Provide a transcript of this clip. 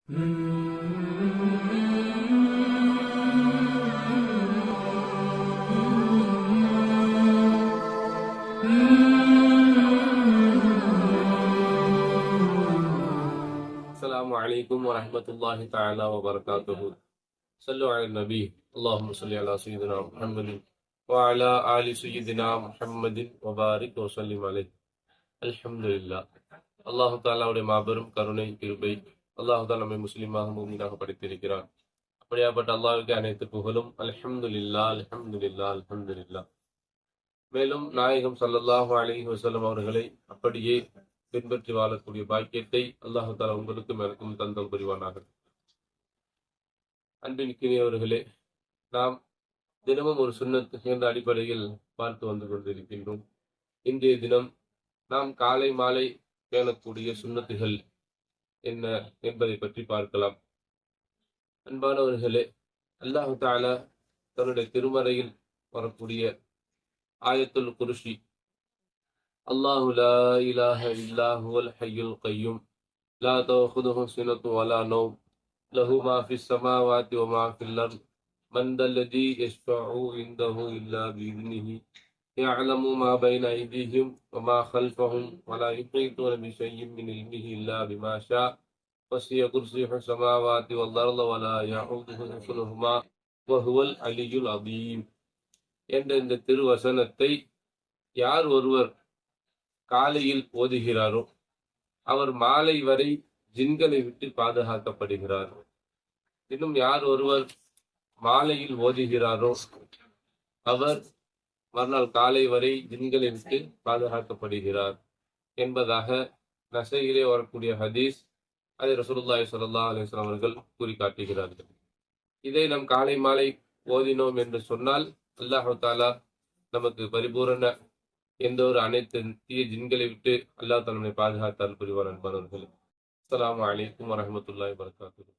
السلام عليكم ورحمة الله تعالى وبركاته. صلوا على النبي. اللهم صل على سيدنا محمد وعلى آل سيدنا محمد وبارك وسلم عليه. الحمد لله. அல்லாஹு தாலாவுடைய மாபெரும் கருணை கிருபை, அல்லாஹு தாலா நம்மை முஸ்லீமாக மூமினாக படைத்திருக்கிறான். அப்படியாப்பட்ட அல்லாஹ்வுக்கு அனைத்து புகழும். அல்ஹம்துலில்லாஹ், அல்ஹம்துலில்லாஹ், அல்ஹம்துலில்லாஹ். மேலும் நாயகம் ஸல்லல்லாஹு அலைஹி வஸல்லம் அவர்களை அப்படியே பின்பற்றி வாழக்கூடிய பாக்கியத்தை அல்லாஹு தாலா உங்களுக்கும் எனக்கும் தந்தம் புரிவானாக. அன்பிற்கினியவர்களே, நாம் தினமும் ஒரு சுன்னத் என்ற அடிப்படையில் பார்த்து வந்து கொண்டிருக்கின்றோம். இன்றைய தினம் நாம் காலை மாலை பேணக்கூடிய சுன்னத்துகள் என்ன என்பதை பற்றி பார்க்கலாம். அன்பானவர்களே, அல்லாஹு தாலா தன்னுடைய திருமறையில் வரக்கூடிய ஆயத்துல் குர்சி, அல்லாஹு லா இலாஹ இல்லா ஹுவல் ஹய்யுல் கய்யூம் லா தஅഖுதுஹு சினத்து வலா நௌம் லஹு மா ஃபிஸ் ஸமாவாதி வ மா ஃபில் அர்த் மன் தல்லதி யஷ்ஃபஉ இன்தஹு இல்லா பிஇذنஹி يعلم ما بين أيديهم وما خلفهم ولا يحيطون بشيء من علمه إلا بما شاء وسع كرسيه السماوات والأرض ولا يعوده حفظهما وهو العلي العظيم என்ற இந்த திருவசனத்தை யார் ஒருவர் காலையில் ஓதுகிறாரோ அவர் மாலை வரை ஜின்களை விட்டு பாதுகாக்கப்படுகிறார். இன்னும் யார் ஒருவர் மாலையில் ஓதுகிறாரோ அவர் மறுநாள் காலை வரை ஜின்களை விட்டு பாதுகாக்கப்படுகிறார் என்பதாக நசையிலே வரக்கூடிய ஹதீஸ், அதை ரசூலுல்லாஹி ஸல்லல்லாஹு அலைஹி வஸல்லம் அவர்கள் கூறி காட்டுகிறார்கள். இதை நாம் காலை மாலை ஓதினோம் என்று சொன்னால் அல்லாஹ் தஆலா நமக்கு பரிபூரண எந்த ஒரு அனைத்து தீய ஜின்களை விட்டு அல்லாஹ் தஆலா நம்மை பாதுகாத்தால் புரிவார். அன்பானவர்களே, அஸ்ஸலாமு அலைக்கும் வரஹ்மத்துல்லாஹி வபரகாத்துஹு.